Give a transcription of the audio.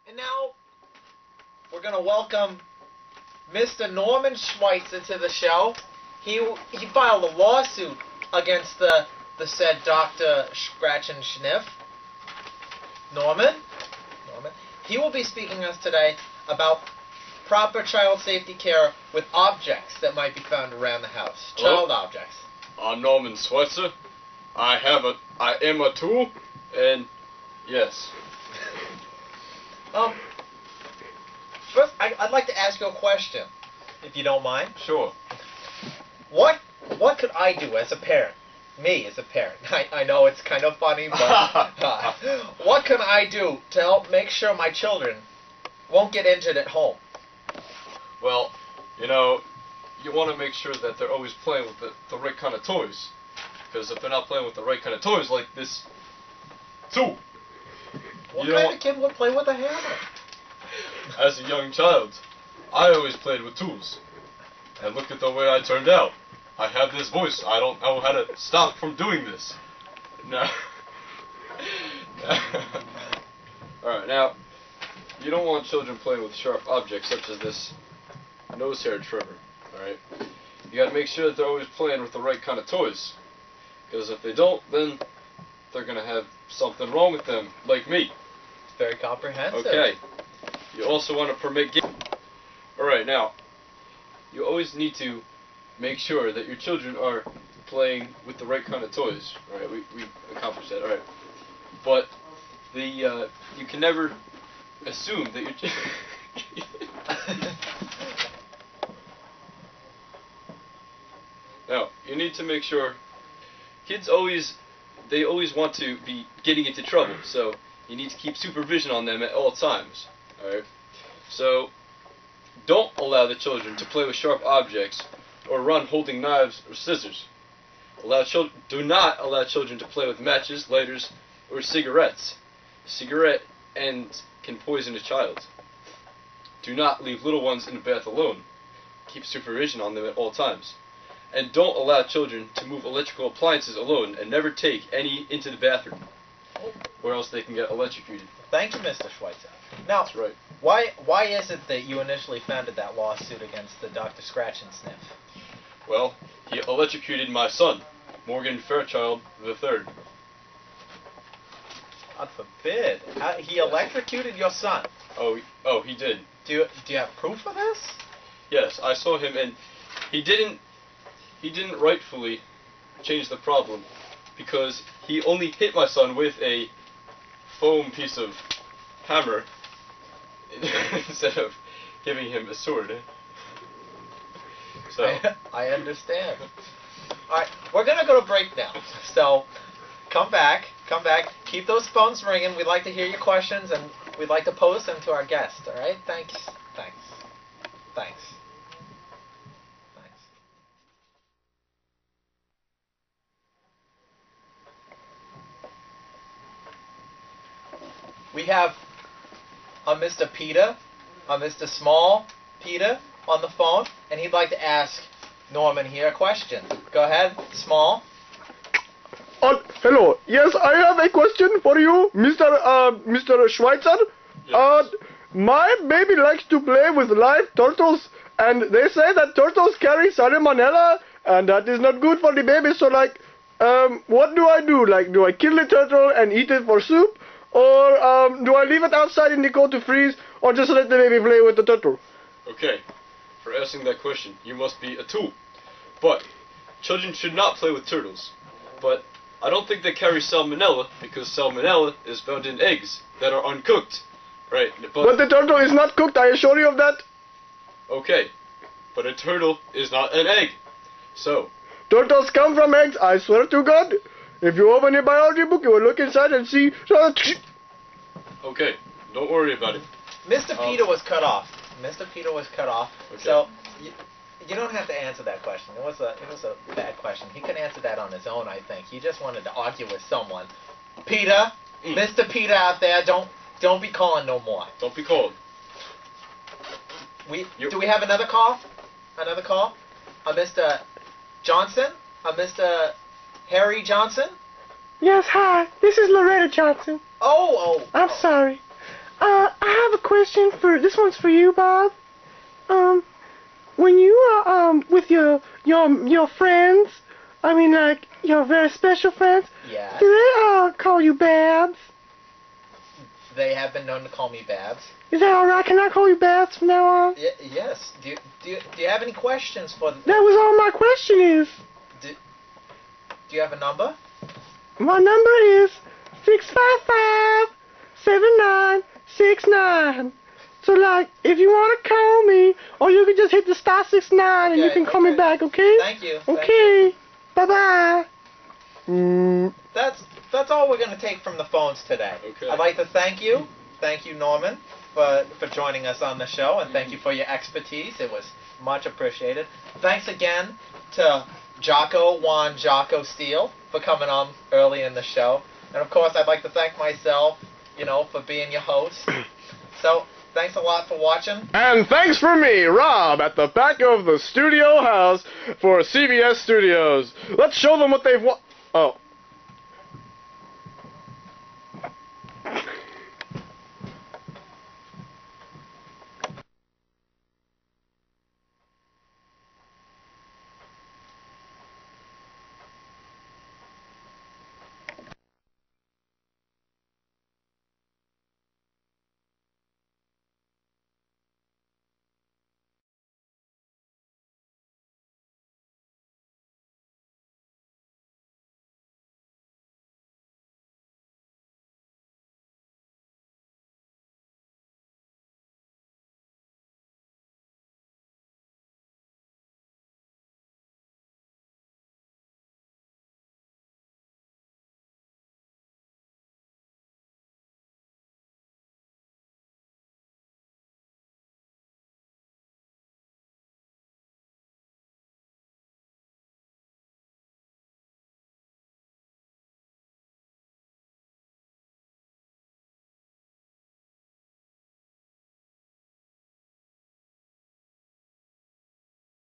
And now we're going to welcome Mr. Norman Schweitzer to the show. He filed a lawsuit against the said Dr. Scratch and Sniff. Norman, he will be speaking to us today about proper child safety care with objects that might be found around the house. Child objects. I'm Norman Schweitzer. I am a tool, and yes. First, I'd like to ask you a question, if you don't mind. Sure. What could I do as a parent? Me as a parent. I know it's kind of funny, but what can I do to help make sure my children won't get injured at home? Well, you want to make sure that they're always playing with the right kind of toys. Because if they're not playing with the right kind of toys, like this tool. What kind of kid would play with a hammer? As a young child, I always played with tools. And look at the way I turned out. I have this voice. I don't know how to stop from doing this. No. Alright, now, you don't want children playing with sharp objects such as this nose hair trimmer. Alright? You gotta make sure that they're always playing with the right kind of toys. Because if they don't, then they're gonna have something wrong with them, like me. Very comprehensive. Okay. You also want to permit games. Alright, now, you always need to make sure that your children are playing with the right kind of toys. Alright, we accomplished that, alright. But, you can never assume that your Now, you need to make sure, kids always want to be getting into trouble, so you need to keep supervision on them at all times. Alright? So, don't allow the children to play with sharp objects or run holding knives or scissors. Do not allow children to play with matches, lighters, or cigarettes. Cigarette ends can poison a child. Do not leave little ones in the bath alone. Keep supervision on them at all times. And don't allow children to move electrical appliances alone, and never take any into the bathroom, or else they can get electrocuted. Thank you, Mr. Schweitzer. Now, that's right. Why is it that you initially founded that lawsuit against the Dr. Scratch and Sniff? Well, he electrocuted my son, Morgan Fairchild III. God forbid. He electrocuted your son? Oh, he did. Do you have proof of this? Yes, I saw him, and he didn't rightfully change the problem, because he only hit my son with a foam piece of hammer instead of giving him a sword. So I understand. Alright, we're gonna go to break now. So come back, keep those phones ringing. We'd like to hear your questions, and we'd like to pose them to our guest. Alright? Thanks. We have a Mr. Peter, a Mr. Small Peter on the phone, and he'd like to ask Norman here a question. Go ahead, Small. Hello. Yes, I have a question for you, Mr. Schweitzer. Yes. My baby likes to play with live turtles, and they say that turtles carry salmonella, and that is not good for the baby. So, what do I do? Do I kill the turtle and eat it for soup? Or do I leave it outside in the cold to freeze, or just let the baby play with the turtle? Okay, for asking that question, you must be a tool. But children should not play with turtles. But I don't think they carry salmonella, because salmonella is found in eggs that are uncooked. Right? But the turtle is not cooked, I assure you of that. Okay, but a turtle is not an egg. So turtles come from eggs, I swear to God. If you open a biology book, you will look inside and see. Okay, don't worry about it. Mr. Peter was cut off. Okay. So you don't have to answer that question. It was a bad question. He could answer that on his own, I think. He just wanted to argue with someone. Peter, Mr. Peter out there, don't be calling no more. Don't be called. Do we have another call? A Mr. Johnson? A Mr. Harry Johnson? Yes, hi. This is Loretta Johnson. Oh. I'm sorry. I have a question this one's for you, Bob. When you are, with your friends, I mean, like, your very special friends, Yeah. do they, call you Babs? They have been known to call me Babs. Is that alright? Can I call you Babs from now on? Yes. Do you have any questions for the... That was all my question is. Do you have a number? My number is 655-7969. So, like, if you want to call me, or you can just hit the *69 and you can call me back, okay? Thank you. Okay. Bye-bye. That's all we're going to take from the phones today. Okay. I'd like to thank you. Thank you, Norman, for joining us on the show, and thank you for your expertise. It was much appreciated. Thanks again to Juan Jocko Steele for coming on early in the show. And, of course, I'd like to thank myself, for being your host. So, thanks a lot for watching. And thanks for me, Rob, at the back of the studio house for CBS Studios. Let's show them what they've Oh.